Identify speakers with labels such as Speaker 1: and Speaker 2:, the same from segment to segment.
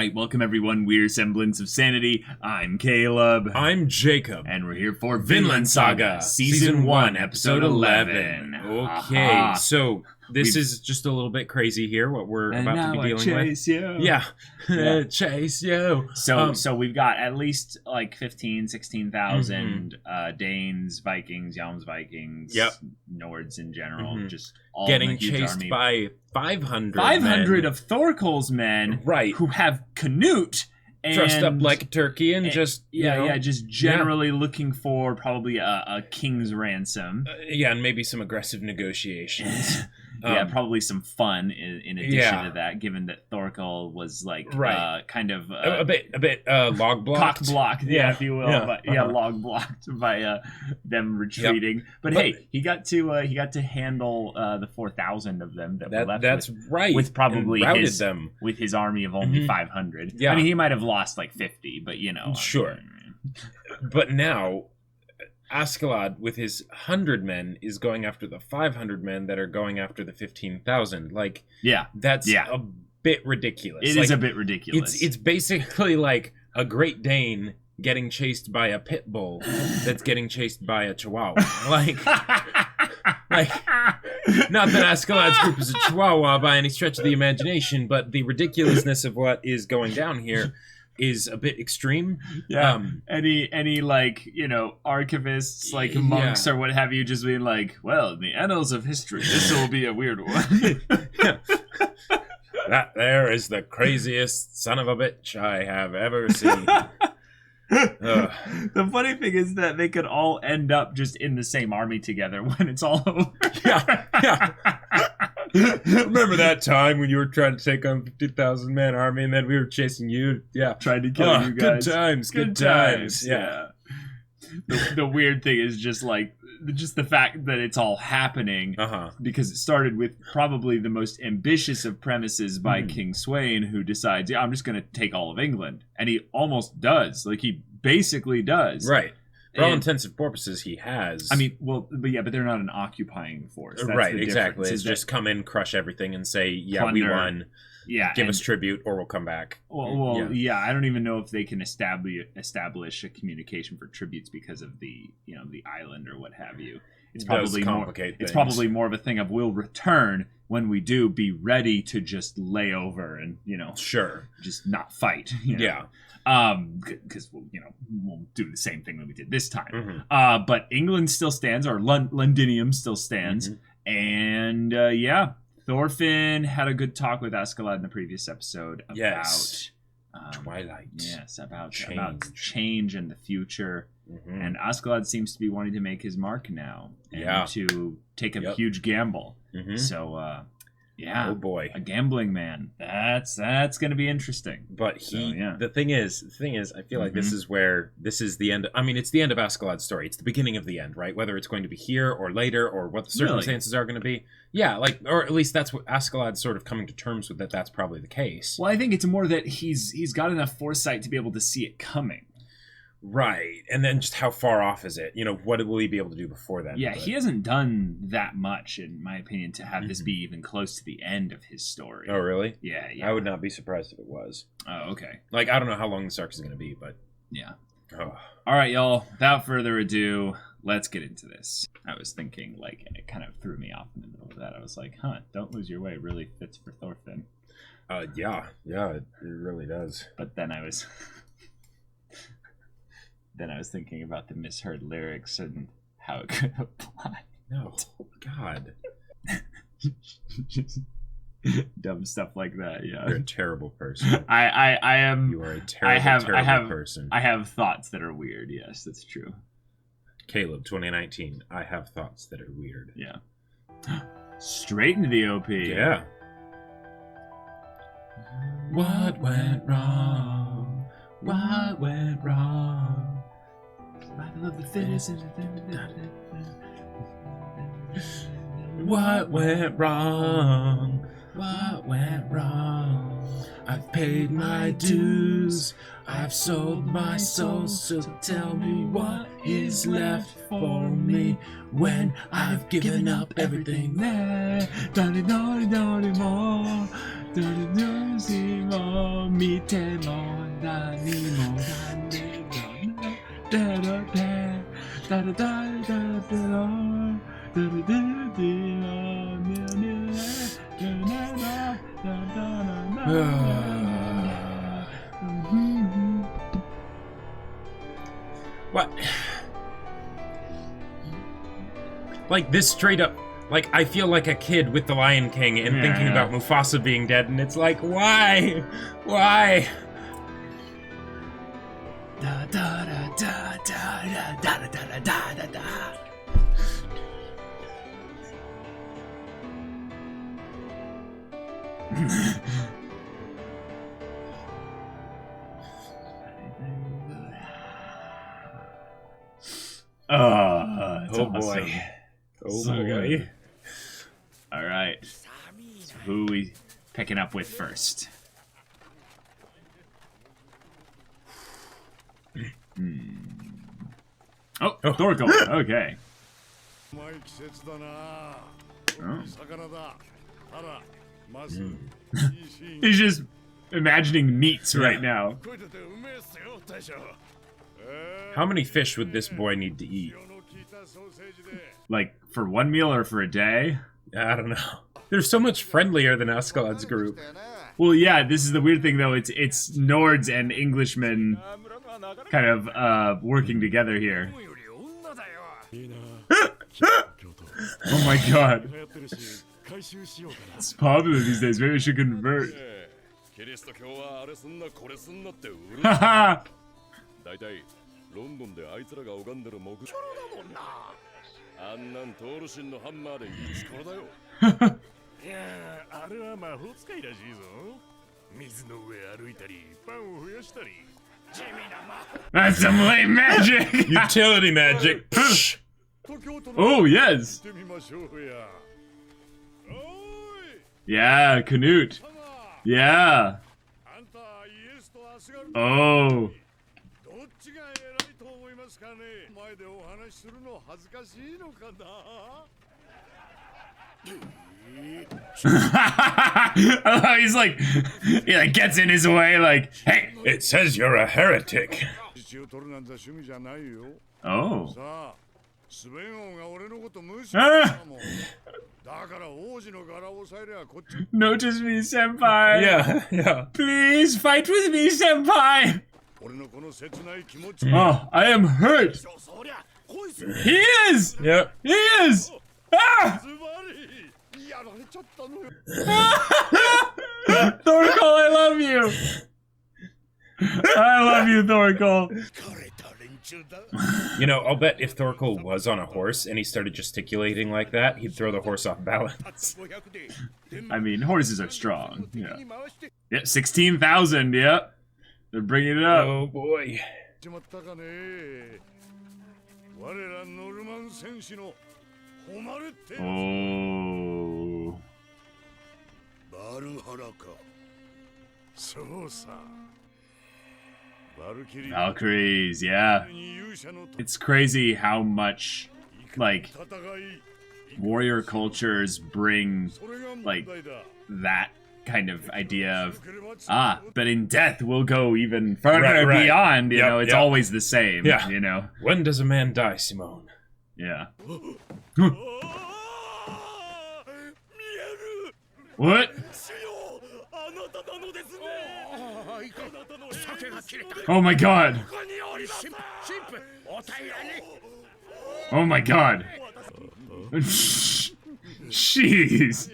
Speaker 1: Alright, welcome everyone. We're Semblance of Sanity. I'm Caleb.
Speaker 2: I'm Jacob.
Speaker 1: And we're here for Vinland Saga, Season 1, Episode 11.
Speaker 2: Okay, so this is just a little bit crazy here, what we're about to be dealing with.
Speaker 1: You.
Speaker 2: Yeah. Chase you.
Speaker 1: So we've got at least like 16,000 Danes, Vikings, Jomsvikings, Nords in general, just all
Speaker 2: getting
Speaker 1: in the huge
Speaker 2: chased
Speaker 1: army.
Speaker 2: By 500
Speaker 1: 500 of Thorkell's men,
Speaker 2: right,
Speaker 1: who have Canute. And,
Speaker 2: dressed up like a turkey and just,
Speaker 1: just generally looking for probably a king's ransom.
Speaker 2: And maybe some aggressive negotiations.
Speaker 1: Probably some fun in addition to that, given that Thorkell was like kind of
Speaker 2: a bit log blocked,
Speaker 1: cock blocked, if you will, log blocked by them retreating. But hey, he got to handle the 4,000 of them that were left.
Speaker 2: That's right.
Speaker 1: With probably
Speaker 2: with
Speaker 1: his army of only 500.
Speaker 2: Yeah,
Speaker 1: I mean, he might have lost like 50, but
Speaker 2: sure. But now Askeladd, with his 100 men, is going after the 500 men that are going after the 15,000. Like, that's a bit ridiculous.
Speaker 1: It is a bit ridiculous.
Speaker 2: It's basically like a Great Dane getting chased by a pit bull that's getting chased by a chihuahua. Like, not that Askeladd's group is a chihuahua by any stretch of the imagination, but the ridiculousness of what is going down here is a bit extreme.
Speaker 1: Any archivists like monks or what have you just being like, well, in the annals of history, this will be a weird one.
Speaker 2: That there is the craziest son of a bitch I have ever seen.
Speaker 1: The funny thing is that they could all end up just in the same army together when it's all over.
Speaker 2: Remember that time when you were trying to take on 50,000 man army and then we were chasing you? Yeah.
Speaker 1: Trying to kill you guys.
Speaker 2: Good times.
Speaker 1: Yeah. The weird thing is just the fact that it's all happening because it started with probably the most ambitious of premises by King Sweyn, who decides, I'm just going to take all of England. And he almost does. Like, he basically does.
Speaker 2: Right. For all intents and purposes, he has.
Speaker 1: I mean, but they're not an occupying force. That's
Speaker 2: right,
Speaker 1: the
Speaker 2: exactly.
Speaker 1: difference.
Speaker 2: It's just come in, crush everything, and say,
Speaker 1: plunder.
Speaker 2: We won.
Speaker 1: Yeah,
Speaker 2: give us tribute, or we'll come back.
Speaker 1: I don't even know if they can establish a communication for tributes because of the island or what have you. It's probably probably more of a thing of we'll return. When we do, be ready to just lay over and just not fight. Because we'll do the same thing that we did this time. But England still stands, or Londinium still stands, and Thorfinn had a good talk with Askeladd in the previous episode about
Speaker 2: Twilight.
Speaker 1: Yes, about change in the future. And Askeladd seems to be wanting to make his mark now and to take a huge gamble. So, oh boy, a gambling man. That's going to be interesting.
Speaker 2: But the thing is, I feel like this is the end. I mean, it's the end of Askeladd's story. It's the beginning of the end, right? Whether it's going to be here or later, or what the circumstances are going to be. Yeah, or at least that's what Askeladd's sort of coming to terms with. That's probably the case.
Speaker 1: Well, I think it's more that he's got enough foresight to be able to see it coming.
Speaker 2: Right, and then just how far off is it? What will he be able to do before then?
Speaker 1: Yeah, he hasn't done that much, in my opinion, to have this be even close to the end of his story.
Speaker 2: Oh, really?
Speaker 1: Yeah.
Speaker 2: I would not be surprised if it was.
Speaker 1: Oh, okay.
Speaker 2: Like, I don't know how long this arc is going to be, but...
Speaker 1: Yeah.
Speaker 2: Oh.
Speaker 1: All right, y'all, without further ado, let's get into this. I was thinking, it kind of threw me off in the middle of that. I was like, don't lose your way really fits for Thorfinn.
Speaker 2: Yeah, it really does.
Speaker 1: But then I was... Then I was thinking about the misheard lyrics and how it could apply.
Speaker 2: No, God.
Speaker 1: Just dumb stuff like that, yeah.
Speaker 2: You're a terrible person.
Speaker 1: I am.
Speaker 2: You are a terrible person.
Speaker 1: I have thoughts that are weird, yes, that's true.
Speaker 2: Caleb, 2019, I have thoughts that are weird.
Speaker 1: Yeah. Straight into the OP.
Speaker 2: Yeah.
Speaker 1: What went wrong? What went wrong? Survival of the fittest. What went wrong? What went wrong? I've paid my dues. I've sold my soul. So tell me what is left for me when I've given up everything there. Don't need more.
Speaker 2: What? Like, this straight up, like, I feel like a kid with the Lion King and thinking about Mufasa being dead, and it's like, why? Why?
Speaker 1: Da da da da da da da da da da da. Oh,
Speaker 2: oh boy. Oh
Speaker 1: so
Speaker 2: boy.
Speaker 1: Good. All right. So who are we picking up with first? Oh, Thorkell. Okay. Oh. He's just imagining meats right now.
Speaker 2: How many fish would this boy need to eat?
Speaker 1: Like, for one meal or for a day?
Speaker 2: I don't know. They're so much friendlier than Askeladd's group.
Speaker 1: Well, yeah, this is the weird thing, though. It's Nords and Englishmen kind of working together here. Oh my god. It's popular these days. Maybe we should convert. Haha! That's some lame magic!
Speaker 2: Utility magic!
Speaker 1: Oh, yes! Yeah, Canute. Yeah. Oh. He's like, he like gets in his way, like, hey,
Speaker 2: it says you're a heretic.
Speaker 1: Oh. Notice me, senpai.
Speaker 2: Yeah.
Speaker 1: Please fight with me, senpai. Oh, I am hurt. He is.
Speaker 2: Yep.
Speaker 1: He is. Ah! Thorkell, I love you. I love you, Thorkell.
Speaker 2: You know, I'll bet if Thorkell was on a horse and he started gesticulating like that, he'd throw the horse off balance.
Speaker 1: I mean, horses are strong. Yeah. Yep, 16,000. Yep. They're bringing it up.
Speaker 2: Oh boy.
Speaker 1: Oh. Valkyries, yeah. It's crazy how much, like, warrior cultures bring, like, that kind of idea of, but in death we'll go even further beyond, you know, it's always the same, you know.
Speaker 2: When does a man die, Simone?
Speaker 1: Yeah. What? Oh my god. Oh my god. Jeez.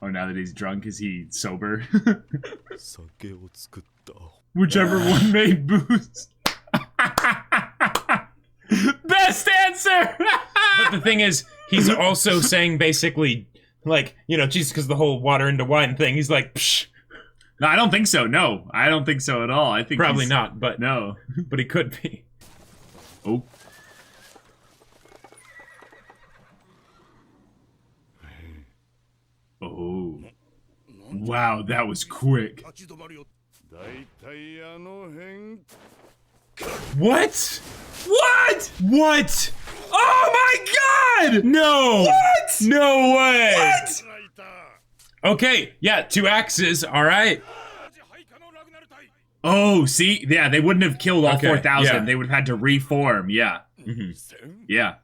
Speaker 1: Oh, now that he's drunk, is he sober? Whichever one made booze. Best answer!
Speaker 2: But the thing is, he's also saying basically, like, you know, Jesus, because the whole water into wine thing, he's like, psh.
Speaker 1: No, I don't think so. No, I don't think so at all. I think
Speaker 2: probably not, but
Speaker 1: no.
Speaker 2: But he could be.
Speaker 1: Oh. Oh. Wow, that was quick.
Speaker 2: What? What? What? Oh my god! No! What? No way! What? Okay, yeah, 2 axes, alright.
Speaker 1: Oh, see? Yeah, they wouldn't have killed all 4,000.
Speaker 2: Yeah.
Speaker 1: They would have had to reform, yeah. Yeah.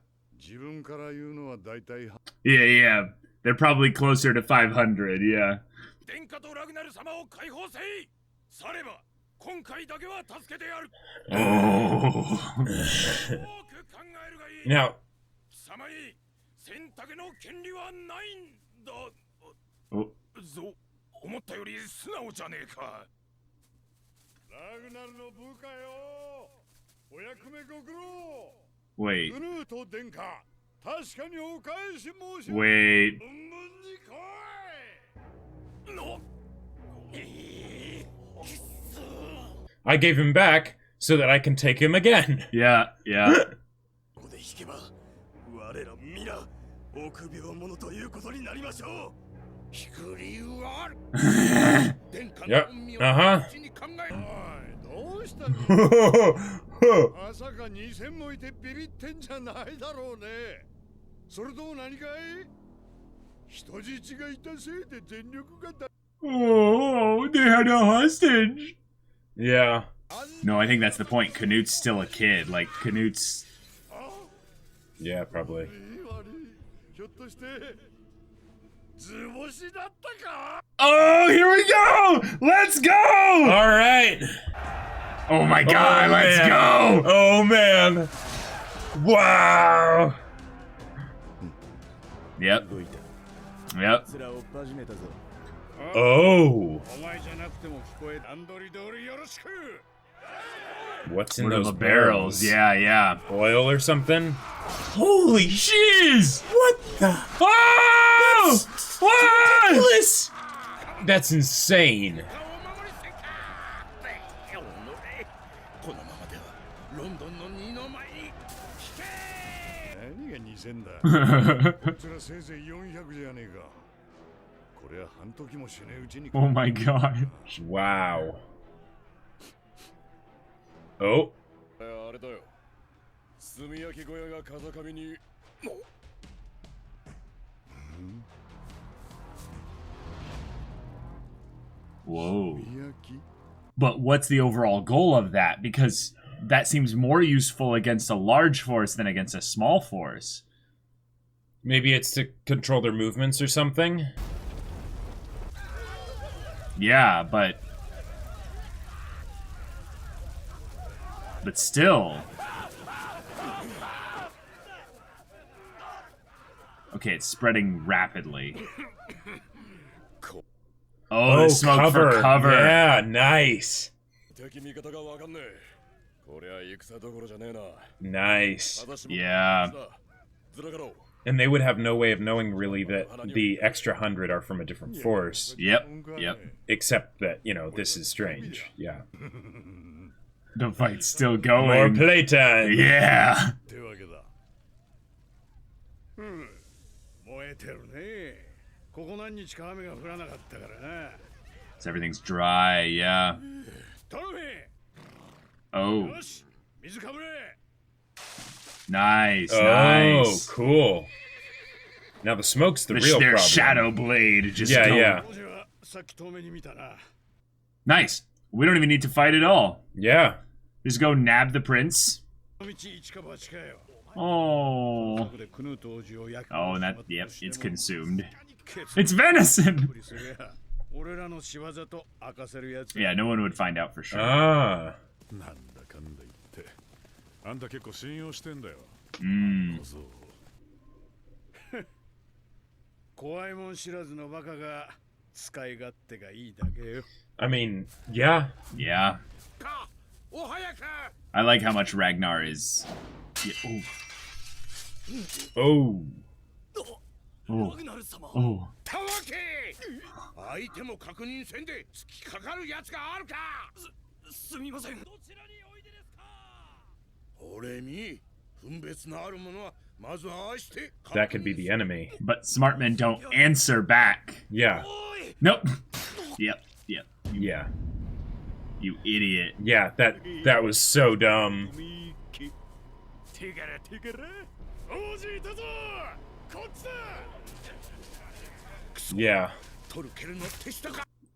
Speaker 1: Yeah. They're probably closer to 500, yeah. Oh.
Speaker 2: Now.
Speaker 1: Oh. Wait. Wait.
Speaker 2: I gave him back so that I can take him again.
Speaker 1: Yeah.
Speaker 2: Yep. Uh-huh.
Speaker 1: Oh, they had a hostage.
Speaker 2: Yeah.
Speaker 1: No, I think that's the point. Canute's still a kid. Like, Canute's...
Speaker 2: Yeah, probably.
Speaker 1: Oh, here we go! Let's go!
Speaker 2: All right.
Speaker 1: Oh my god, let's go!
Speaker 2: Oh man. Wow.
Speaker 1: Yep.
Speaker 2: Oh. What's in
Speaker 1: What are
Speaker 2: those
Speaker 1: the barrels? Yeah.
Speaker 2: Oil or something?
Speaker 1: Holy shiz!
Speaker 2: What the?
Speaker 1: Oh! What?
Speaker 2: Ridiculous! That's insane.
Speaker 1: Oh my god.
Speaker 2: Wow. Oh.
Speaker 1: Whoa. But what's the overall goal of that? Because that seems more useful against a large force than against a small force.
Speaker 2: Maybe it's to control their movements or something?
Speaker 1: Yeah, but still. Okay, it's spreading rapidly. Oh, the smoke for cover.
Speaker 2: Yeah, nice. Nice.
Speaker 1: Yeah.
Speaker 2: And they would have no way of knowing, really, that the extra 100 are from a different force.
Speaker 1: Yep.
Speaker 2: Except that, you know, this is strange. Yeah.
Speaker 1: The fight's still going.
Speaker 2: More playtime.
Speaker 1: Yeah. So everything's dry, yeah. Oh. Nice.
Speaker 2: Oh, cool. Now the smoke's the real
Speaker 1: their
Speaker 2: problem.
Speaker 1: shadow blade just
Speaker 2: yeah.
Speaker 1: Nice. We don't even need to fight at all.
Speaker 2: Yeah.
Speaker 1: Just go nab the prince. Oh. Oh, and that, yep, it's consumed. It's venison! Yeah, no one would find out for sure.
Speaker 2: Ah. I mean, yeah.
Speaker 1: Yeah. I like how much Ragnar is... Yeah, oh. Oh.
Speaker 2: That could be the enemy.
Speaker 1: But smart men don't answer back.
Speaker 2: Yeah.
Speaker 1: Nope. Yep.
Speaker 2: Yeah.
Speaker 1: You idiot.
Speaker 2: Yeah, that was so dumb. Yeah.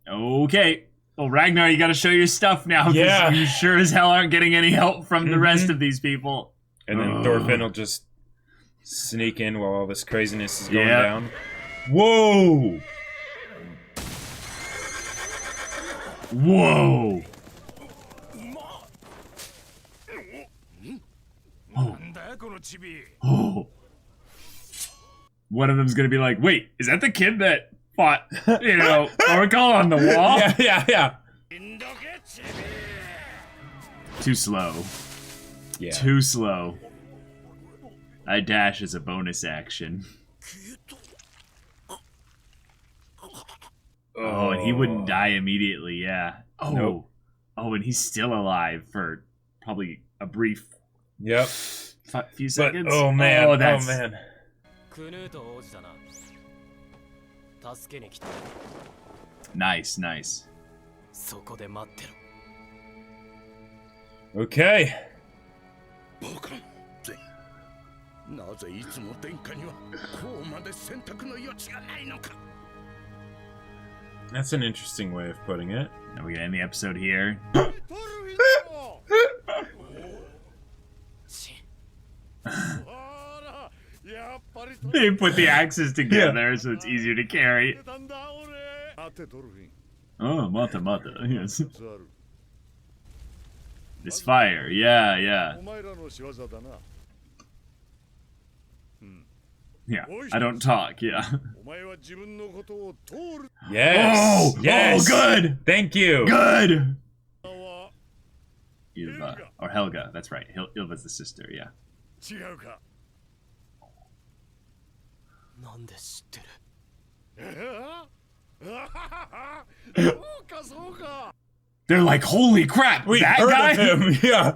Speaker 1: Okay. Well, Ragnar, you gotta show your stuff now.
Speaker 2: Yeah.
Speaker 1: You sure as hell aren't getting any help from the rest of these people.
Speaker 2: And then Thorfinn will just sneak in while all this craziness is going down. Whoa!
Speaker 1: Whoa! Oh. One of them's gonna be like, wait, is that the kid that fought, Thorkell on the wall?
Speaker 2: Yeah.
Speaker 1: Too slow.
Speaker 2: Yeah.
Speaker 1: Too slow. I dash as a bonus action. Oh, and he wouldn't die immediately, yeah. Oh.
Speaker 2: Nope.
Speaker 1: Oh, and he's still alive for probably a brief few seconds.
Speaker 2: But, oh man.
Speaker 1: Nice.
Speaker 2: Okay. That's an interesting way of putting it.
Speaker 1: Are we gonna end the episode here? They put the axes together so it's easier to carry. Oh, mata, yes. This fire, yeah. Yeah, I don't talk, yeah.
Speaker 2: Yes!
Speaker 1: Oh, good!
Speaker 2: Thank you!
Speaker 1: Good! Ylva, or Helga, that's right. Ylva's the sister, yeah. They're like, holy crap,
Speaker 2: we
Speaker 1: that
Speaker 2: heard
Speaker 1: guy?
Speaker 2: of him, yeah.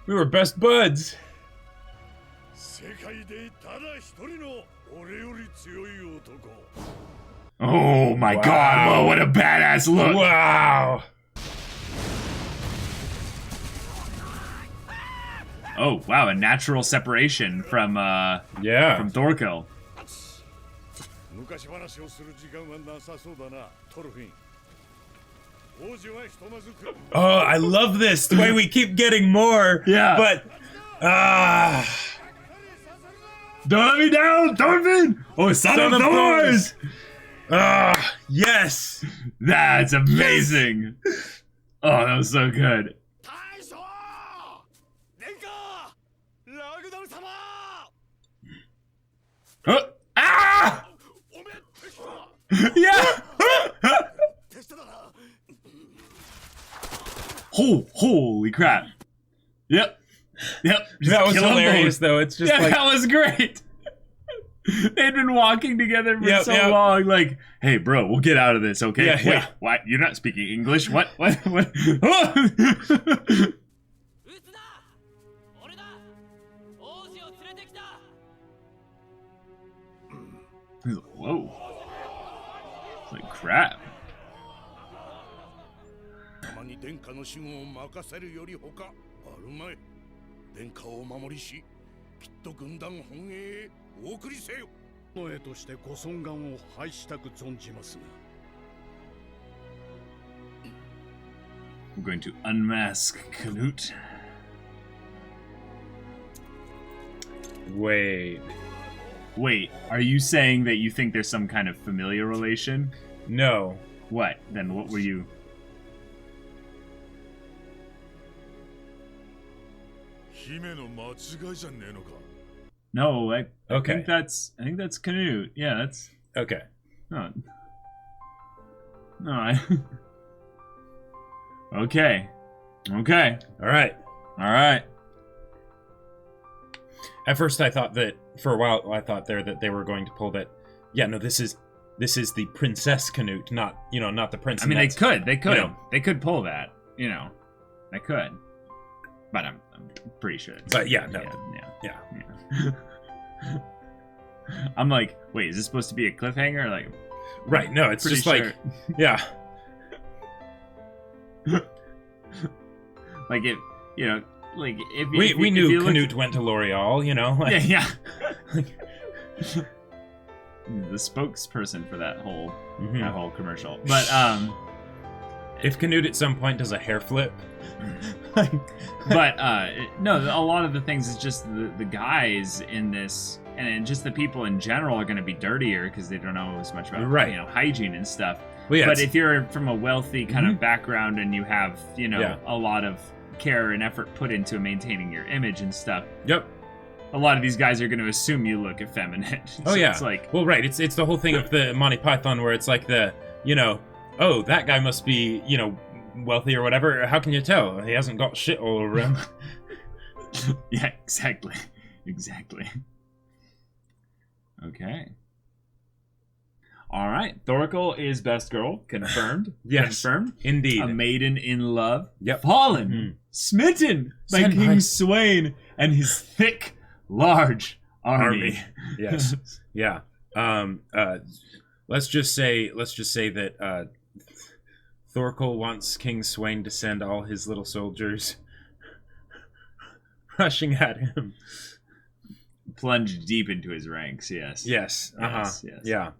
Speaker 2: We were best buds.
Speaker 1: Oh my god, whoa, what a badass look!
Speaker 2: Wow!
Speaker 1: Oh, wow, a natural separation from Thorkell.
Speaker 2: Oh, I love this, the way we keep getting more.
Speaker 1: Yeah.
Speaker 2: But,
Speaker 1: Don't let me down, Thorfinn! Oh, son of Thors!
Speaker 2: Yes!
Speaker 1: That's amazing! Yes. Oh, that was so good. Yeah! Holy crap. Yep. Just
Speaker 2: that was hilarious, though. It's just like...
Speaker 1: that was great. They'd been walking together for so long. Like, hey, bro, we'll get out of this, okay? Wait, what? You're not speaking English? What? Whoa. It's like crap. I'm going to unmask Canute. Wait, are you saying that you think there's some kind of familiar relation?
Speaker 2: No.
Speaker 1: What? Then what were you... No, I think that's Canute. Yeah, that's
Speaker 2: okay.
Speaker 1: No, Okay. All right.
Speaker 2: At first, I thought that for a while that they were going to pull that. Yeah, no, this is the Princess Canute, not the prince.
Speaker 1: I mean, they could pull that. They could, but I'm pretty sure.
Speaker 2: But yeah, no,
Speaker 1: yeah. I'm like, wait, is this supposed to be a cliffhanger? Like,
Speaker 2: right? No, it's just
Speaker 1: sure.
Speaker 2: like, yeah.
Speaker 1: Like if like if
Speaker 2: we knew Canute went to L'Oreal, like,
Speaker 1: yeah. The spokesperson for that whole commercial, but
Speaker 2: if Canute at some point does a hair flip,
Speaker 1: but no, a lot of the things is just the guys in this, and just the people in general are going to be dirtier because they don't know as much about hygiene and stuff.
Speaker 2: Well, yeah,
Speaker 1: but if you're from a wealthy kind of background and you have a lot of care and effort put into maintaining your image and stuff, a lot of these guys are going to assume you look effeminate. So it's like,
Speaker 2: well, right, it's the whole thing of the Monty Python where it's like oh, that guy must be wealthy or whatever. How can you tell? He hasn't got shit all over him.
Speaker 1: Yeah, exactly. Okay. All right. Thorkell is best girl. Confirmed.
Speaker 2: Yes.
Speaker 1: Confirmed.
Speaker 2: Indeed.
Speaker 1: A maiden in love.
Speaker 2: Yep.
Speaker 1: Fallen. Smitten by King Sweyn and his thick, large army.
Speaker 2: Yes. Yeah. Let's just say that Thorkell wants King Sweyn to send all his little soldiers rushing at him.
Speaker 1: Plunge deep into his ranks, yes.
Speaker 2: Yes.
Speaker 1: Yes.
Speaker 2: Yeah.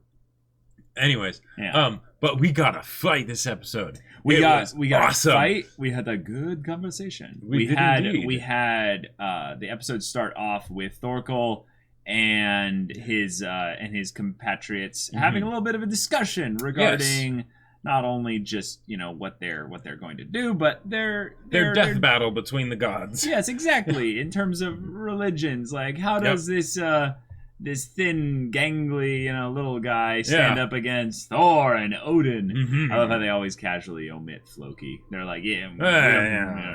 Speaker 2: Anyways,
Speaker 1: yeah.
Speaker 2: But we got to fight this episode.
Speaker 1: We got
Speaker 2: awesome.
Speaker 1: a fight. We had a good conversation. We had the episode start off with Thorkell and his compatriots having a little bit of a discussion regarding not only just what they're going to do, but their
Speaker 2: death battle between the gods.
Speaker 1: Yes, exactly. In terms of religions, like how does this thin, gangly, little guy stand up against Thor and Odin? I love how they always casually omit Floki. They're like, we don't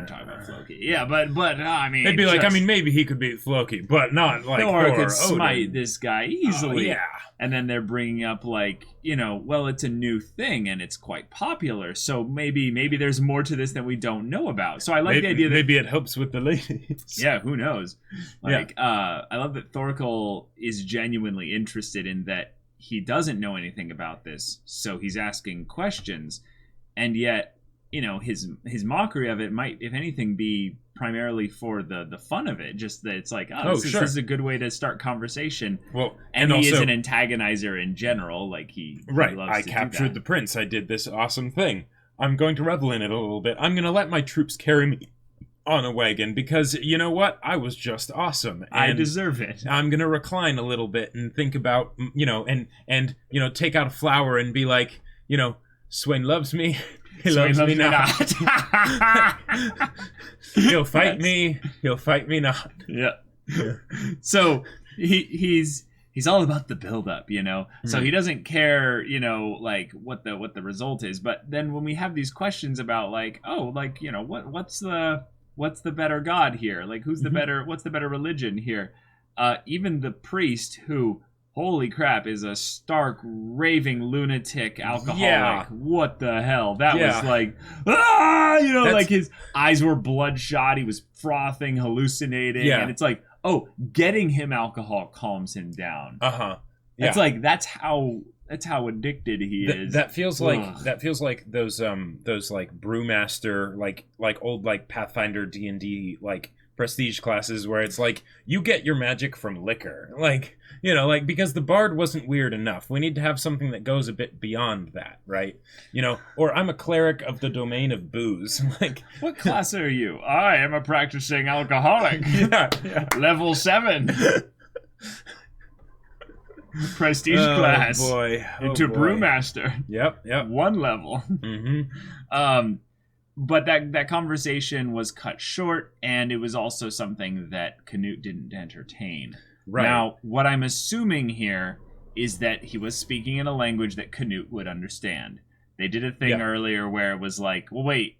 Speaker 1: talk about Floki. Yeah, but I mean,
Speaker 2: they'd be like, maybe he could beat Floki, but not like
Speaker 1: Thor could
Speaker 2: Odin.
Speaker 1: smite this guy easily.
Speaker 2: Yeah.
Speaker 1: And then they're bringing up like, well, it's a new thing and it's quite popular, so maybe there's more to this that we don't know about. So I like the idea that
Speaker 2: maybe it helps with the ladies.
Speaker 1: Yeah, who knows? Like, I love that Thorkell is genuinely interested in that he doesn't know anything about this, so he's asking questions, and yet, his mockery of it might, if anything, be primarily for the fun of it. Just that it's like, this is a good way to start conversation.
Speaker 2: Well,
Speaker 1: and he is an antagonizer in general. Like he loves
Speaker 2: I
Speaker 1: to
Speaker 2: captured the prince. I did this awesome thing. I'm going to revel in it a little bit. I'm going to let my troops carry me on a wagon because you know what? I was just awesome. And
Speaker 1: I deserve it.
Speaker 2: I'm going to recline a little bit and think about, and take out a flower and be like, Sweyn loves me. He loves me not. He'll fight me. He'll fight me not.
Speaker 1: Yeah. So he's all about the build up, So he doesn't care, like what the result is. But then when we have these questions about like, what's the better god here? Like what's the better religion here? Even the priest who, holy crap, is a stark, raving lunatic alcoholic.
Speaker 2: Yeah.
Speaker 1: What the hell? That was like, like his eyes were bloodshot. He was frothing, hallucinating.
Speaker 2: Yeah.
Speaker 1: And it's like, getting him alcohol calms him down.
Speaker 2: Yeah.
Speaker 1: It's like, that's how addicted he is.
Speaker 2: That feels like those like brewmaster, like old like Pathfinder D&D like prestige classes where it's like you get your magic from liquor, like because the bard wasn't weird enough. We need to have something that goes a bit beyond that, right? Or I'm a cleric of the domain of booze. Like,
Speaker 1: what class are you? I am a practicing alcoholic. Level 7. Prestige class. Into brewmaster.
Speaker 2: Yep.
Speaker 1: 1 level. But that conversation was cut short, and it was also something that Canute didn't entertain.
Speaker 2: Right.
Speaker 1: Now, what I'm assuming here is that he was speaking in a language that Canute would understand. They did a thing earlier where it was like, well, wait,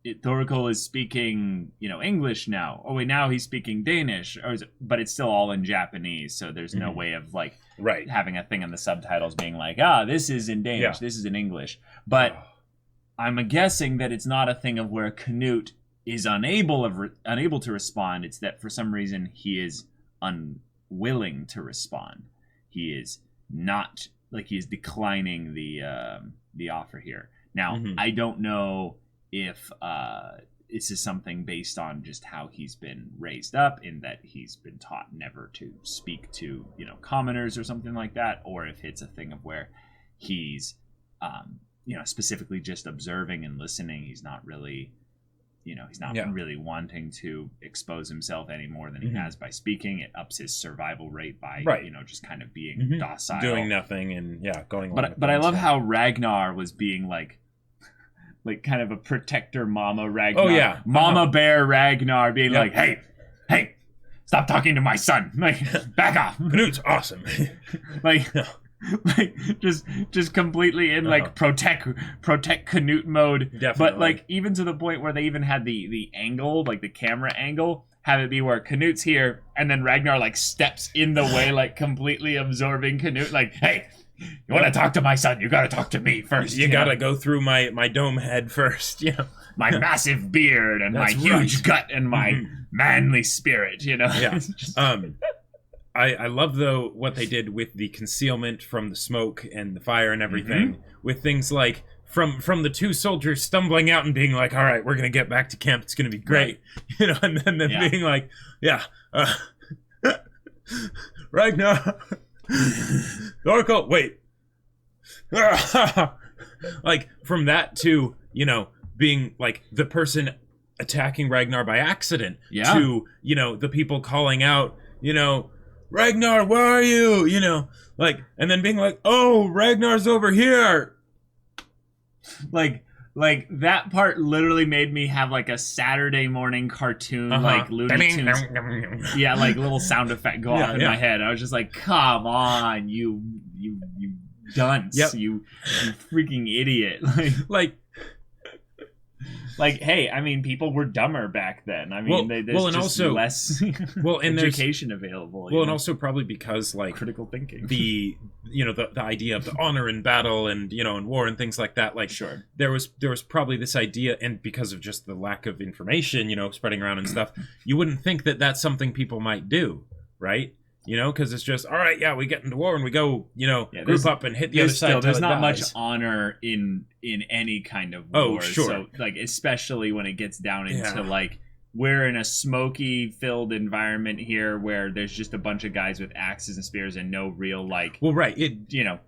Speaker 1: Thorkell is speaking, English now. Oh, wait, now he's speaking Danish. But it's still all in Japanese, so there's no way of, like, having a thing in the subtitles being like, this is in Danish, this is in English. But I'm guessing that it's not a thing of where Canute is unable to respond. It's that for some reason he is unwilling to respond. he is not like he is declining the offer here. Now, I don't know if this is something based on just how he's been raised up, in that he's been taught never to speak to, commoners or something like that, or if it's a thing of where he's, specifically just observing and listening. He's not really, really wanting to expose himself any more than he has by speaking. It ups his survival rate by, just kind of being docile.
Speaker 2: Doing nothing and, going along.
Speaker 1: But I love how Ragnar was being like kind of a protector mama Ragnar.
Speaker 2: Oh, yeah.
Speaker 1: Mama bear Ragnar being like, hey, stop talking to my son. Like, back off.
Speaker 2: Canute's awesome.
Speaker 1: just completely in protect Canute mode.
Speaker 2: Definitely.
Speaker 1: But like even to the point where they even had the angle, like the camera angle, have it be where Canute's here and then Ragnar like steps in the way, like completely absorbing Canute. Like, hey, you want to talk to my son? You got to talk to me first.
Speaker 2: You got to go through my dome head first.
Speaker 1: My massive beard and my huge gut and my manly spirit.
Speaker 2: Yeah. I love, though, what they did with the concealment from the smoke and the fire and everything, with things like from the two soldiers stumbling out and being like, all right, we're going to get back to camp. It's going to be great. And then being like, Ragnar, Thorkell, wait. Like, from that to, being like the person attacking Ragnar by accident to, the people calling out, Ragnar, where are you? And then being like, oh, Ragnar's over here.
Speaker 1: Like that part literally made me have like a Saturday morning cartoon, like Looney Tunes. Yeah, like little sound effect go off in my head. I was just like, come on, you dunce, you freaking idiot. Like, hey, I mean, people were dumber back then. I mean, there's also less education available.
Speaker 2: And also probably because, like,
Speaker 1: critical thinking,
Speaker 2: the idea of the honor in battle and, in war and things like that. Like,
Speaker 1: sure,
Speaker 2: there was probably this idea, and because of just the lack of information, spreading around and stuff, you wouldn't think that that's something people might do, right? Because it's just, all right, we get into war and we go, group up and hit the other side.
Speaker 1: There's not much honor in any kind of war.
Speaker 2: Oh, sure.
Speaker 1: So, like, especially when it gets down into, like, we're in a smoky-filled environment here where there's just a bunch of guys with axes and spears and no real, like,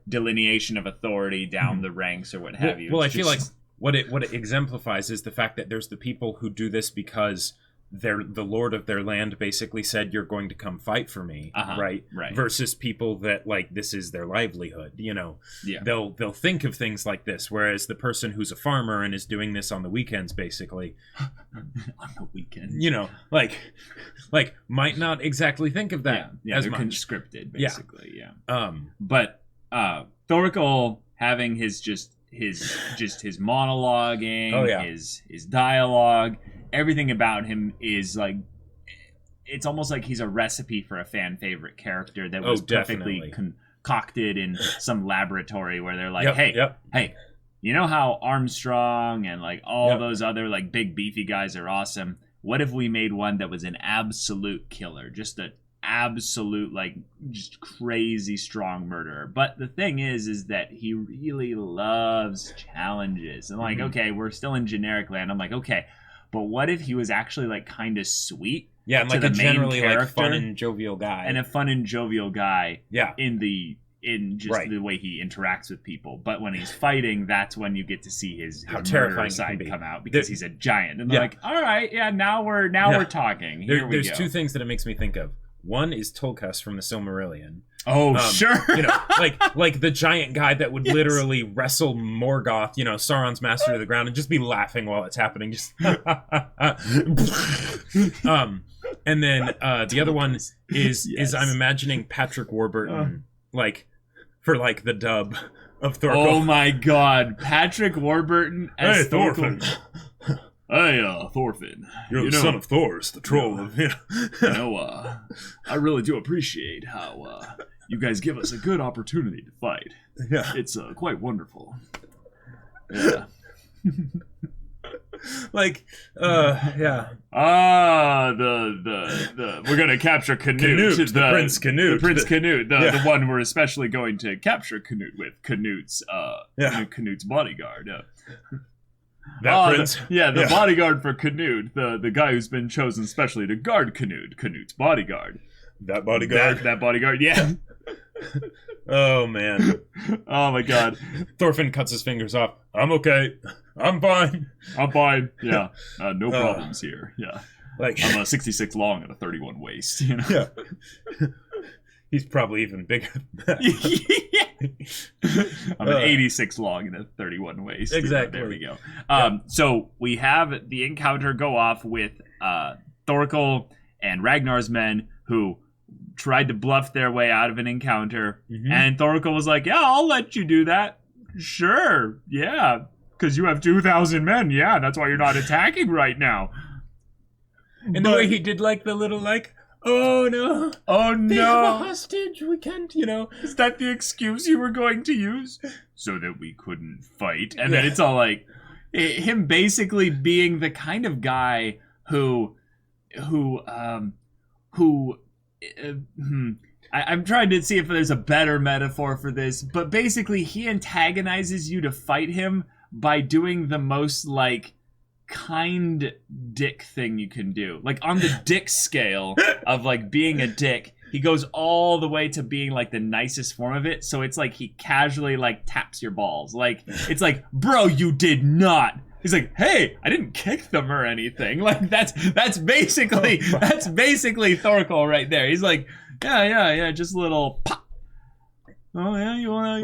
Speaker 1: delineation of authority down the ranks or what have you.
Speaker 2: Well, I feel like what it exemplifies is the fact that there's the people who do this because the lord of their land basically said, you're going to come fight for me, right? Versus people that, like, this is their livelihood. They'll think of things like this, whereas the person who's a farmer and is doing this on the weekends, basically,
Speaker 1: on the weekend,
Speaker 2: like might not exactly think of that as
Speaker 1: they're
Speaker 2: much.
Speaker 1: Conscripted, basically. But Thorkell having his monologuing, his dialogue. Everything about him is like, it's almost like he's a recipe for a fan favorite character that was perfectly concocted in some laboratory where they're like, hey, you know how Armstrong and like all those other like big beefy guys are awesome? What if we made one that was an absolute killer, just an absolute like just crazy strong murderer? But the thing is that he really loves challenges. And like, okay, we're still in generic land. I'm like, okay, but what if he was actually like kind of sweet?
Speaker 2: Yeah, and like a generally like fun and jovial guy.
Speaker 1: And a fun and jovial guy.
Speaker 2: Yeah.
Speaker 1: In the way he interacts with people. But when he's fighting, that's when you get to see his terrifying side come out, because he's a giant. And they're like, all right, now we're talking.
Speaker 2: There's two things that it makes me think of. One is Tolkas from the Silmarillion.
Speaker 1: Oh, sure.
Speaker 2: like the giant guy that would literally wrestle Morgoth, Sauron's master to the ground, and just be laughing while it's happening. Just and then the other one is I'm imagining Patrick Warburton like for like the dub of Thorkell.
Speaker 1: Oh my God, Patrick Warburton as
Speaker 2: Thorfinn.
Speaker 1: Hey, Thorfinn.
Speaker 2: You're the son of Thor's, the troll of...
Speaker 1: I really do appreciate how you guys give us a good opportunity to fight. Yeah. It's quite wonderful. Yeah.
Speaker 2: Like, yeah.
Speaker 1: We're gonna capture Canute,
Speaker 2: the Prince Canute,
Speaker 1: the one we're especially going to capture Canute with. Canute's bodyguard.
Speaker 2: That prince,
Speaker 1: the bodyguard for Canute, the guy who's been chosen specially to guard Canute's bodyguard.
Speaker 2: That bodyguard,
Speaker 1: that bodyguard, yeah.
Speaker 2: Oh man.
Speaker 1: Oh my god.
Speaker 2: Thorfinn cuts his fingers off. I'm okay. I'm fine.
Speaker 1: Yeah. No problems here. Yeah.
Speaker 2: Like
Speaker 1: I'm a 66 long and a 31 waist. You know.
Speaker 2: Yeah. He's probably even bigger than that.
Speaker 1: I'm an 86 long and a 31 waist.
Speaker 2: Exactly.
Speaker 1: There we go. So we have the encounter go off with Thorkell and Ragnar's men who tried to bluff their way out of an encounter. Mm-hmm. And Thorkell was like, yeah, I'll let you do that. Sure. Yeah. Because you have 2,000 men. Yeah, that's why you're not attacking right now.
Speaker 2: And the way he did like the little like, oh no. They have a hostage. We can't,
Speaker 1: Is that the excuse you were going to use? So that we couldn't fight. And then it's all like, him basically being the kind of guy who I'm trying to see if there's a better metaphor for this, but basically he antagonizes you to fight him by doing the most like kind dick thing you can do. Like on the dick scale of like being a dick, he goes all the way to being like the nicest form of it. So it's like he casually like taps your balls. Like it's like, bro, you did not. He's like, hey, I didn't kick them or anything. Like that's basically Thorkell right there. He's like, yeah, just a little pop. Oh yeah, you wanna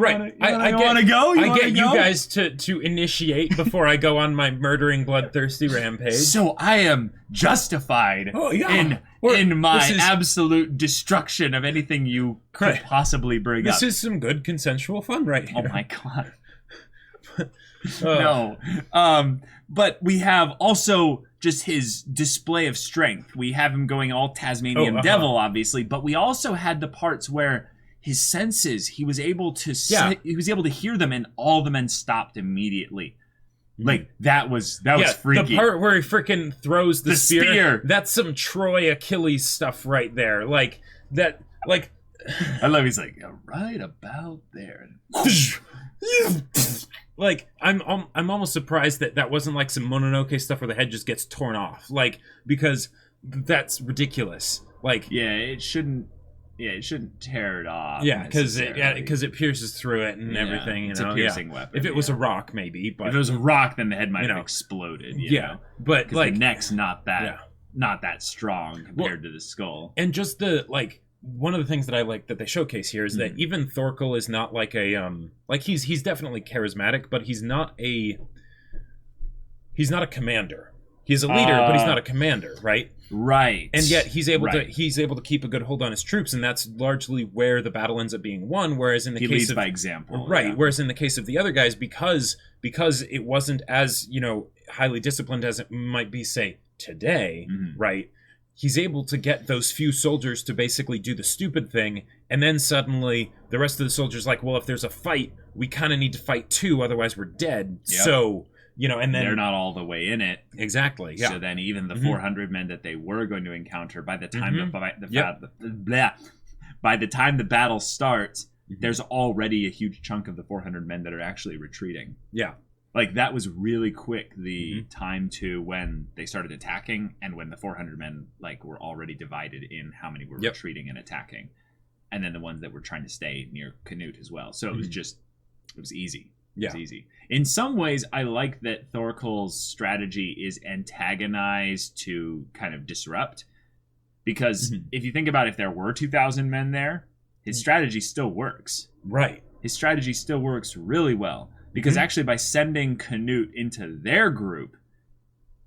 Speaker 1: go?
Speaker 2: I get you guys to initiate before I go on my murdering bloodthirsty rampage.
Speaker 1: So I am justified in my absolute destruction of anything you could possibly bring up.
Speaker 2: This is some good consensual fun right here.
Speaker 1: Oh my god. No. But we have also just his display of strength. We have him going all Tasmanian devil, obviously, but we also had the parts where his senses, he was able to hear them, and all the men stopped immediately. Like that was freaky.
Speaker 2: The part where he freaking throws the spear. That's some Troy Achilles stuff right there. Like that. Like
Speaker 1: I love. He's like right about there.
Speaker 2: Like I'm almost surprised that wasn't like some Mononoke stuff where the head just gets torn off. Like because that's ridiculous. Like
Speaker 1: it shouldn't tear it off.
Speaker 2: Yeah, because it pierces through it and everything.
Speaker 1: It's a piercing weapon.
Speaker 2: If it was a rock, maybe. But
Speaker 1: if it was a rock, then the head might have exploded. You know?
Speaker 2: But like
Speaker 1: the neck's not that strong compared to the skull.
Speaker 2: And just the like. One of the things that I like that they showcase here is that even Thorkell is not like a like he's definitely charismatic, but he's not a commander. He's a leader, but he's not a commander, right?
Speaker 1: Right.
Speaker 2: And yet he's able to keep a good hold on his troops, and that's largely where the battle ends up being won. Whereas in the case of
Speaker 1: by example,
Speaker 2: right? Yeah. Whereas in the case of the other guys, because it wasn't as highly disciplined as it might be, say today, right? He's able to get those few soldiers to basically do the stupid thing, and then suddenly the rest of the soldiers like, well, if there's a fight, we kind of need to fight too, otherwise we're dead. Yep. So, and then
Speaker 1: they're not all the way in it.
Speaker 2: Exactly. Yeah.
Speaker 1: So then even the 400 men that they were going to encounter, by the time by the time the battle starts, there's already a huge chunk of the 400 men that are actually retreating.
Speaker 2: Yeah.
Speaker 1: Like, that was really quick, the time to when they started attacking and when the 400 men, like, were already divided in how many were retreating and attacking. And then the ones that were trying to stay near Canute as well. So it was it was easy. Yeah. It was easy. In some ways, I like that Thorkell's strategy is antagonized to kind of disrupt. Because if you think about if there were 2,000 men there, his strategy still works.
Speaker 2: Right.
Speaker 1: His strategy still works really well. Because actually by sending Canute into their group,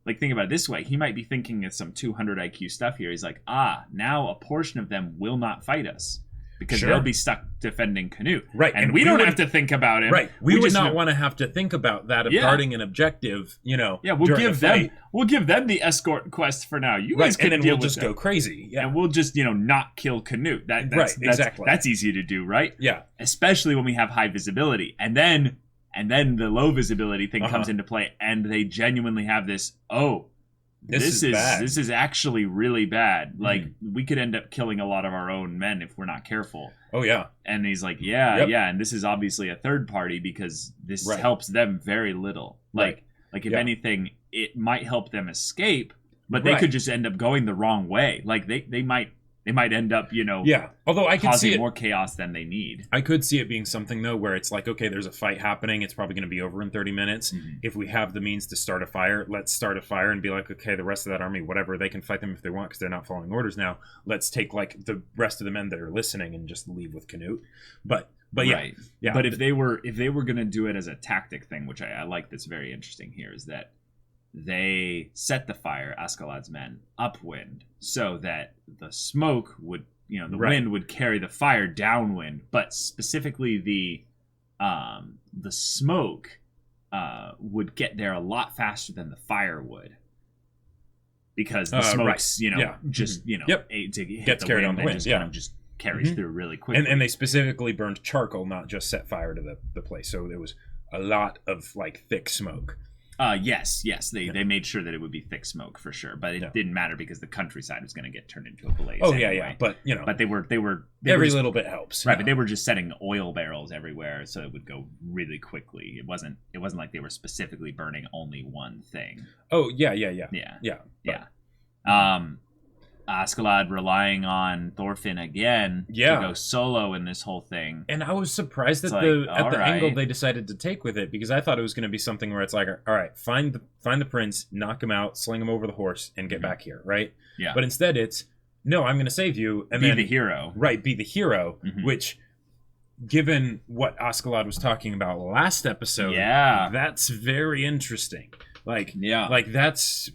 Speaker 1: like think about it this way, he might be thinking of some 200 IQ stuff here. He's like, now a portion of them will not fight us because they'll be stuck defending Canute.
Speaker 2: Right.
Speaker 1: And we don't have to think about it.
Speaker 2: Right. We would not want to have to think about that of guarding an objective,
Speaker 1: Yeah, we'll give them the escort quest for now. You guys can
Speaker 2: we'll just go crazy.
Speaker 1: Yeah. And we'll just, not kill Canute. Exactly. That's easy to do, right?
Speaker 2: Yeah.
Speaker 1: Especially when we have high visibility. And then And then the low visibility thing comes into play, and they genuinely have this, this is actually really bad. Like, we could end up killing a lot of our own men if we're not careful.
Speaker 2: Oh, yeah.
Speaker 1: And he's like, yeah, and this is obviously a third party because this helps them very little. Like, if anything, it might help them escape, but they could just end up going the wrong way. Like, they might end up,
Speaker 2: although I could see it
Speaker 1: more chaos than they need.
Speaker 2: I could see it being something though where it's like, okay, there's a fight happening, it's probably going to be over in 30 minutes. If we have the means to start a fire, let's start a fire and be like, okay, the rest of that army, whatever, they can fight them if they want because they're not following orders now. Let's take like the rest of the men that are listening and just leave with Canute. But yeah.
Speaker 1: But if they were going to do it as a tactic thing, which I like, that's very interesting here, is that they set the fire, Askeladd's men, upwind, so that the smoke would, the wind would carry the fire downwind, but specifically the smoke would get there a lot faster than the fire would, because the smoke's, just to hit
Speaker 2: gets
Speaker 1: the
Speaker 2: carried
Speaker 1: wind
Speaker 2: on the wind,
Speaker 1: just kind of just carries through really quickly.
Speaker 2: And they specifically burned charcoal, not just set fire to the place, so there was a lot of like thick smoke.
Speaker 1: Yes. They made sure that it would be thick smoke for sure, but it didn't matter because the countryside was going to get turned into a blaze.
Speaker 2: Oh
Speaker 1: anyway.
Speaker 2: yeah. But
Speaker 1: but they were
Speaker 2: every
Speaker 1: just,
Speaker 2: little bit helps,
Speaker 1: right? But they were just setting oil barrels everywhere, so it would go really quickly. It wasn't like they were specifically burning only one thing.
Speaker 2: Oh yeah.
Speaker 1: Askeladd relying on Thorfinn again to go solo in this whole thing.
Speaker 2: And I was surprised at the angle they decided to take with it, because I thought it was going to be something where it's like, all right, find the prince, knock him out, sling him over the horse, and get back here, right?
Speaker 1: Yeah.
Speaker 2: But instead it's, no, I'm going to save you. And
Speaker 1: be the hero.
Speaker 2: Right, be the hero, which, given what Askeladd was talking about last episode, that's very interesting. Like that's...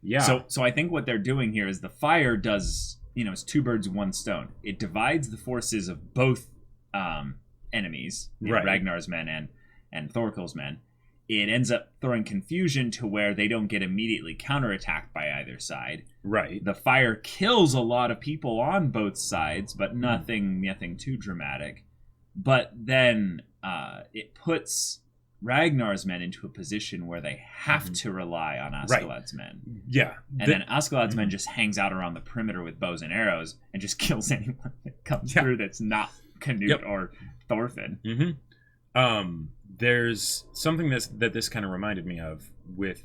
Speaker 2: Yeah.
Speaker 1: So I think what they're doing here is the fire does, it's two birds, one stone. It divides the forces of both enemies, Ragnar's men and Thorkell's men. It ends up throwing confusion to where they don't get immediately counterattacked by either side.
Speaker 2: Right.
Speaker 1: The fire kills a lot of people on both sides, but nothing too dramatic. But then it puts Ragnar's men into a position where they have to rely on Askeladd's men.
Speaker 2: Yeah.
Speaker 1: And then Askeladd's men just hangs out around the perimeter with bows and arrows and just kills anyone that comes through that's not Canute or Thorfinn.
Speaker 2: There's something that this kind of reminded me of with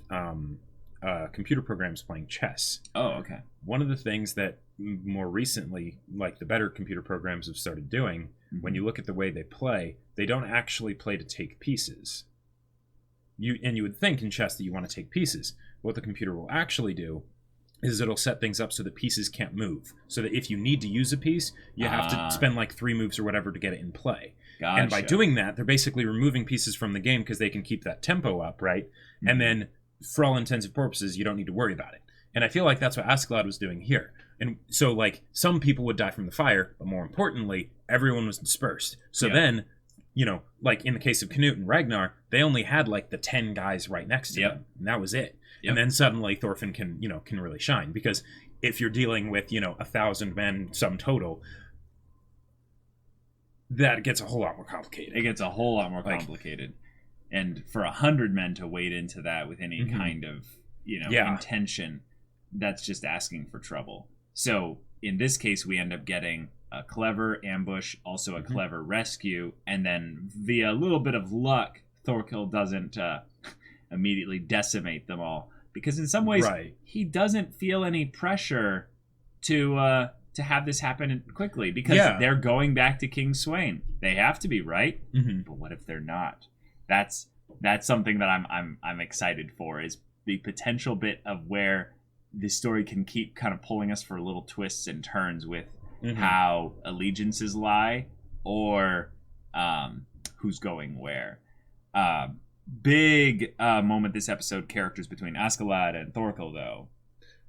Speaker 2: computer programs playing chess.
Speaker 1: Oh, okay.
Speaker 2: One of the things that more recently, like the better computer programs have started doing, when you look at the way they play, they don't actually play to take pieces. You would think in chess that you want to take pieces. What the computer will actually do is it'll set things up so that pieces can't move. So that if you need to use a piece, you have to spend like 3 moves or whatever to get it in play.
Speaker 1: Gotcha.
Speaker 2: And by doing that, they're basically removing pieces from the game because they can keep that tempo up, right? And then, for all intents and purposes, you don't need to worry about it. And I feel like that's what Askeladd was doing here. And so, like, some people would die from the fire, but more importantly, everyone was dispersed. So then, like in the case of Canute and Ragnar, they only had like the 10 guys right next to them, and that was it. And then suddenly Thorfinn can really shine, because if you're dealing with 1,000 men sum total, that gets a whole lot more complicated.
Speaker 1: It gets a whole lot more complicated, and for 100 men to wade into that with any kind of intention, that's just asking for trouble. So in this case, we end up getting a clever ambush, also a clever rescue, and then via a little bit of luck, Thorkell doesn't immediately decimate them all, because in some ways he doesn't feel any pressure to have this happen quickly, because they're going back to King Sweyn. They have to be, right? But what if they're not? That's something that I'm excited for, is the potential bit of where this story can keep kind of pulling us for little twists and turns with how allegiances lie, or who's going where. Big moment this episode, characters between Askeladd and Thorkell, though.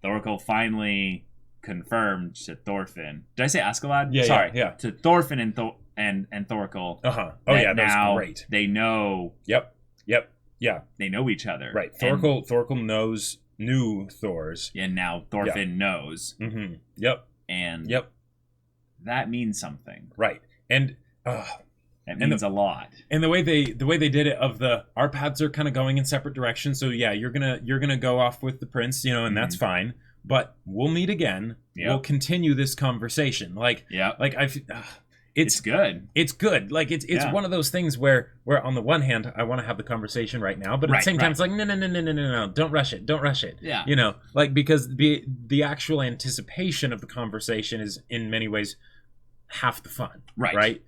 Speaker 1: Thorkell finally confirmed to Thorfinn. Did I say Askeladd?
Speaker 2: Yeah,
Speaker 1: sorry.
Speaker 2: Yeah.
Speaker 1: To Thorfinn and Thorkell.
Speaker 2: Oh yeah, that's
Speaker 1: now
Speaker 2: great.
Speaker 1: They know.
Speaker 2: Yep. Yeah.
Speaker 1: They know each other.
Speaker 2: Right. Thorkell knew Thor's.
Speaker 1: And now Thorfinn knows.
Speaker 2: Yep.
Speaker 1: And that means something.
Speaker 2: Right. And
Speaker 1: That means a lot.
Speaker 2: And the way they did it our paths are kind of going in separate directions. So yeah, you're gonna go off with the prince, and that's fine. But we'll meet again. Yep. We'll continue this conversation. It's good. It's good. Like it's one of those things where on the one hand I want to have the conversation right now, but at the same time it's like no, don't rush it. Yeah. Because the actual anticipation of the conversation is in many ways half the fun. Right.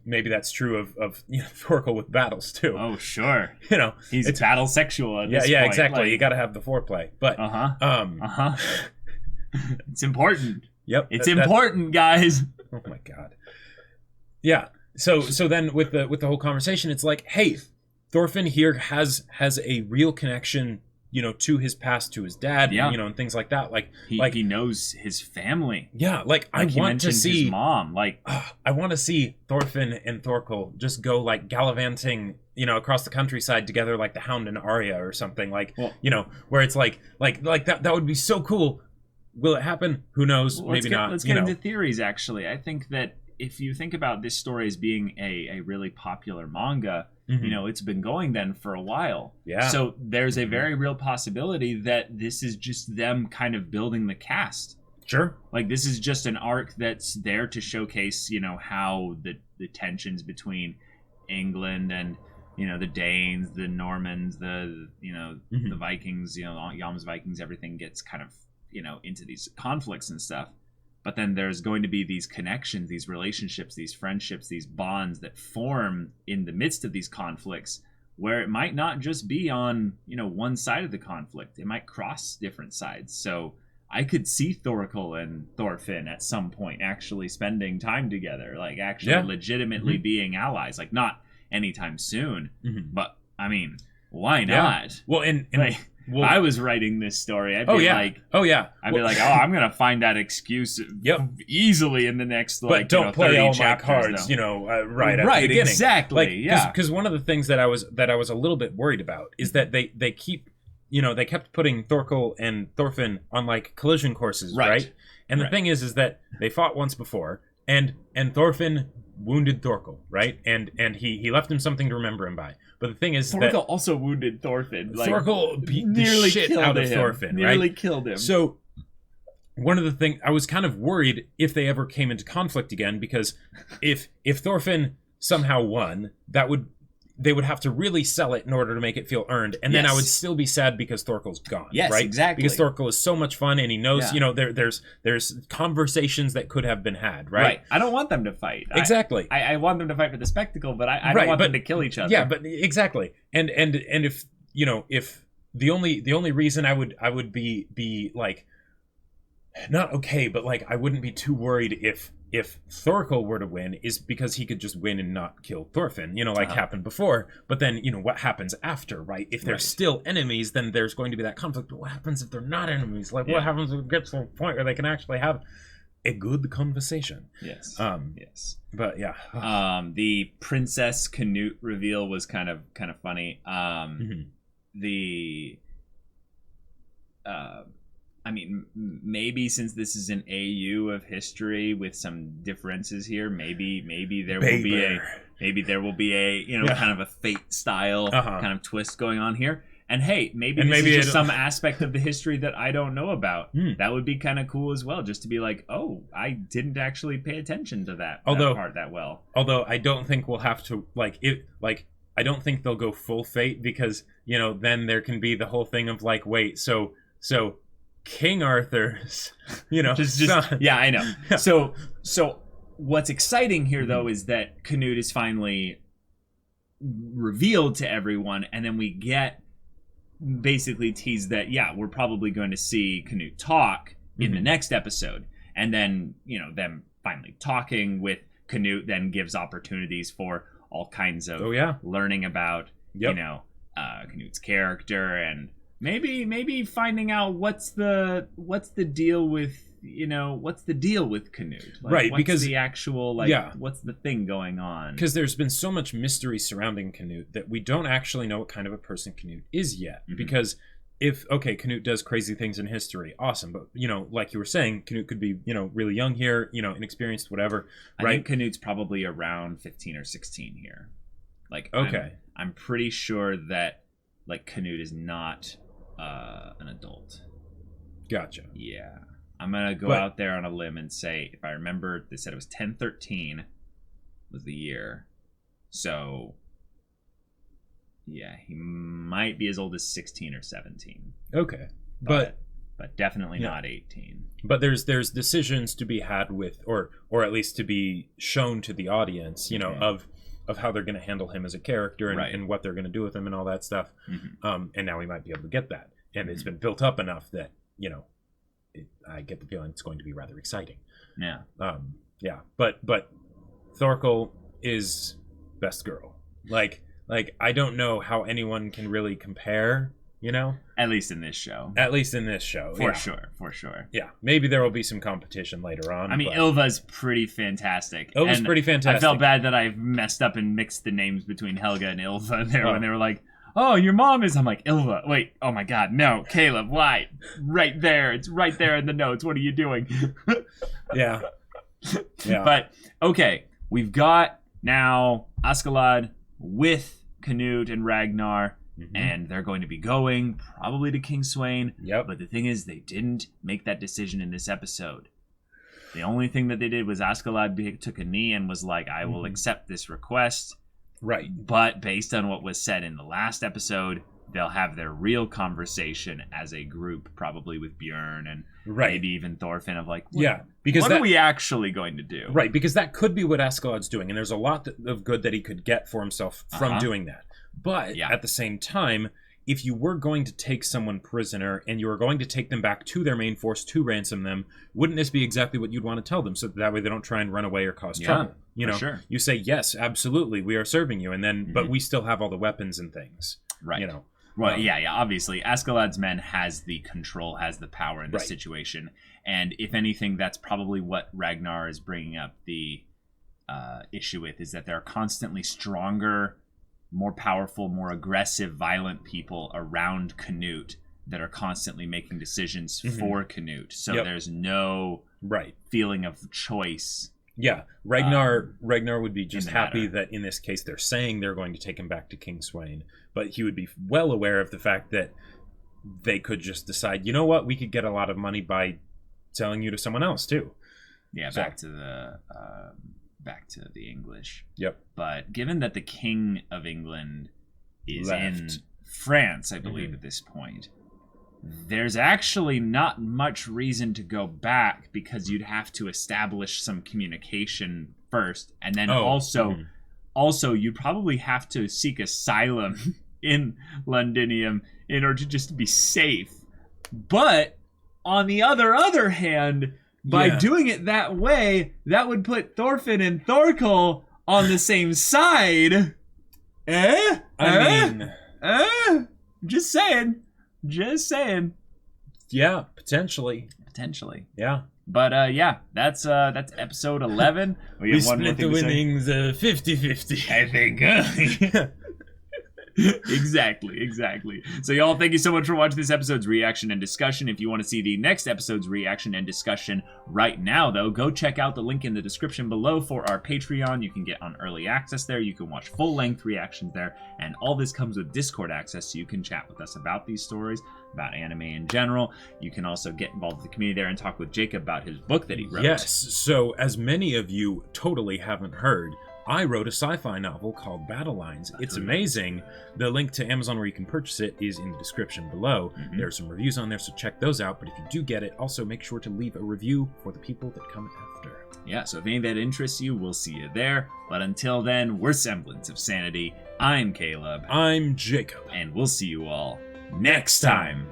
Speaker 2: Maybe that's true of Thorkell with battles too.
Speaker 1: Oh sure. It's battle sexual at this point.
Speaker 2: Yeah, exactly. You got to have the foreplay. But
Speaker 1: it's important.
Speaker 2: Yep.
Speaker 1: It's important, guys.
Speaker 2: Oh my god. Yeah. So then with the whole conversation, it's like, hey, Thorfinn here has a real connection, to his past, to his dad, and things like that. He knows his family. Yeah. I want to see
Speaker 1: his mom.
Speaker 2: I want to see Thorfinn and Thorkell just go gallivanting, across the countryside together, like the Hound and Arya or something. Where it's like that would be so cool. Will it happen? Who knows? Maybe not.
Speaker 1: Let's get into theories, actually. I think that if you think about this story as being a really popular manga, it's been going then for a while.
Speaker 2: Yeah.
Speaker 1: So there's a very real possibility that this is just them kind of building the cast.
Speaker 2: Sure.
Speaker 1: This is just an arc that's there to showcase, how the tensions between England and, the Danes, the Normans, the Vikings, Yam's Vikings, everything gets kind of into these conflicts and stuff. But then there's going to be these connections, these relationships, these friendships, these bonds that form in the midst of these conflicts, where it might not just be on, one side of the conflict. It might cross different sides. So I could see Thorkell and Thorfinn at some point actually spending time together, legitimately being allies, not anytime soon. But I mean, why not?
Speaker 2: Yeah. Well, and
Speaker 1: if I was writing this story, I'd be like, I'm gonna find that excuse easily in the next
Speaker 2: but don't play all my cards, right at the beginning.
Speaker 1: Exactly.
Speaker 2: Because one of the things that I was a little bit worried about is that they keep, they kept putting Thorkell and Thorfinn on collision courses, right? And the thing is that they fought once before, and Thorfinn wounded Thorkell, right? And he left him something to remember him by. But the thing is
Speaker 1: Thorkell also wounded Thorfinn.
Speaker 2: Thorkell beat the shit out of Thorfinn, right?
Speaker 1: Nearly killed him.
Speaker 2: So one of the things I was kind of worried if they ever came into conflict again, because if Thorfinn somehow won, they would have to really sell it in order to make it feel earned, and then I would still be sad because Thorkell's gone.
Speaker 1: Yes,
Speaker 2: right?
Speaker 1: Exactly.
Speaker 2: Because Thorkell is so much fun, and he knows, there's conversations that could have been had, right?
Speaker 1: I don't want them to fight.
Speaker 2: Exactly.
Speaker 1: I want them to fight for the spectacle, but I don't want them to kill each other.
Speaker 2: Yeah, but exactly. And if if the only reason I would be not okay, but I wouldn't be too worried if Thorkell were to win is because he could just win and not kill Thorfinn, happened before. But then, what happens after, right? If they're still enemies, then there's going to be that conflict. But what happens if they're not enemies? What happens if it gets to a point where they can actually have a good conversation?
Speaker 1: Yes. Yes.
Speaker 2: But yeah.
Speaker 1: The Princess Canute reveal was kind of funny. Maybe since this is an AU of history with some differences here, maybe there will be a kind of a fate style kind of twist going on here. And hey, maybe this is just some aspect of the history that I don't know about. That would be kind of cool as well, just to be like, oh, I didn't actually pay attention to that part that well.
Speaker 2: Although I don't think we'll have to I don't think they'll go full fate, because then there can be the whole thing of wait, so King Arthur's,
Speaker 1: son. Yeah, I know. So what's exciting here though is that Canute is finally revealed to everyone, and then we get basically teased that we're probably going to see Canute talk in the next episode, and then them finally talking with Canute then gives opportunities for all kinds of learning about Canute's character, and maybe finding out what's the deal with Canute,
Speaker 2: right?
Speaker 1: What's
Speaker 2: because
Speaker 1: the actual what's the thing going on?
Speaker 2: Because there's been so much mystery surrounding Canute that we don't actually know what kind of a person Canute is yet. Because Canute does crazy things in history, awesome. But, like you were saying, Canute could be, really young here, inexperienced, whatever.
Speaker 1: I think Canute's probably around 15 or 16 here. Like,
Speaker 2: okay.
Speaker 1: I'm pretty sure that, like, Canute is not an adult.
Speaker 2: Gotcha.
Speaker 1: Yeah. I'm going to go out there on a limb and say, if I remember, they said it was 1013 was the year. So, yeah, he might be as old as 16 or 17.
Speaker 2: Okay.
Speaker 1: But definitely not 18.
Speaker 2: But there's decisions to be had with, or at least to be shown to the audience, of how they're going to handle him as a character and what they're going to do with him and all that stuff.
Speaker 1: Mm-hmm.
Speaker 2: And now we might be able to get that. And it's been built up enough that, I get the feeling it's going to be rather exciting.
Speaker 1: Yeah.
Speaker 2: Yeah. But Thorkell is best girl. Like I don't know how anyone can really compare,
Speaker 1: At least in this show.
Speaker 2: For sure. Yeah. Maybe there will be some competition later on.
Speaker 1: I mean, Ylva's pretty fantastic.
Speaker 2: Pretty fantastic.
Speaker 1: I felt bad that I messed up and mixed the names between Helga and Ylva there when they were like, oh, your mom is... I'm like, Ylva. Wait, oh my God, no. Caleb, why? Right there. It's right there in the notes. What are you doing?
Speaker 2: Yeah.
Speaker 1: But, okay. We've got now Askeladd with Canute and Ragnar. Mm-hmm. And they're going to be going probably to King Sweyn.
Speaker 2: Yep.
Speaker 1: But the thing is, they didn't make that decision in this episode. The only thing that they did was Askeladd took a knee and was like, I will accept this request.
Speaker 2: Right.
Speaker 1: But based on what was said in the last episode, they'll have their real conversation as a group, probably with Bjorn and maybe even Thorfinn of like, what are we actually going to do?
Speaker 2: Right, because that could be what Askeladd's doing, and there's a lot of good that he could get for himself from doing that. But at the same time, if you were going to take someone prisoner and you were going to take them back to their main force to ransom them, wouldn't this be exactly what you'd want to tell them so that way they don't try and run away or cause trouble?
Speaker 1: Sure.
Speaker 2: You say, yes, absolutely, we are serving you, and then but we still have all the weapons and things.
Speaker 1: Right. Well, obviously, Askeladd's men has the control, has the power in the situation. And if anything, that's probably what Ragnar is bringing up the issue with, is that there are constantly stronger, more powerful, more aggressive, violent people around Canute that are constantly making decisions for Canute. So there's no feeling of choice.
Speaker 2: Yeah, Ragnar would be just happy that in this case they're saying they're going to take him back to King Sweyn, but he would be well aware of the fact that they could just decide, you know what, we could get a lot of money by selling you to someone else too.
Speaker 1: Yeah, so, back to the English.
Speaker 2: Yep.
Speaker 1: But given that the King of England is in France, I believe at this point, there's actually not much reason to go back because you'd have to establish some communication first, and then also you'd probably have to seek asylum in Londinium in order to just be safe. But on the other hand, by doing it that way, that would put Thorfinn and Thorkell on the same side. Just saying.
Speaker 2: Yeah, potentially. Yeah.
Speaker 1: But that's episode 11.
Speaker 2: We split the winnings 50-50.
Speaker 1: I think. Exactly. So y'all, thank you so much for watching this episode's reaction and discussion. If you want to see the next episode's reaction and discussion right now, though, go check out the link in the description below for our Patreon. You can get on early access there. You can watch full-length reactions there. And all this comes with Discord access, so you can chat with us about these stories, about anime in general. You can also get involved with the community there and talk with Jacob about his book that he wrote.
Speaker 2: Yes, so as many of you totally haven't heard, I wrote a sci-fi novel called Battle Lines. It's amazing. The link to Amazon where you can purchase it is in the description below. There are some reviews on there, so check those out. But if you do get it, also make sure to leave a review for the people that come after.
Speaker 1: Yeah, so if any of that interests you, we'll see you there. But until then, we're Semblance of Sanity. I'm Caleb.
Speaker 2: I'm Jacob.
Speaker 1: And we'll see you all next time.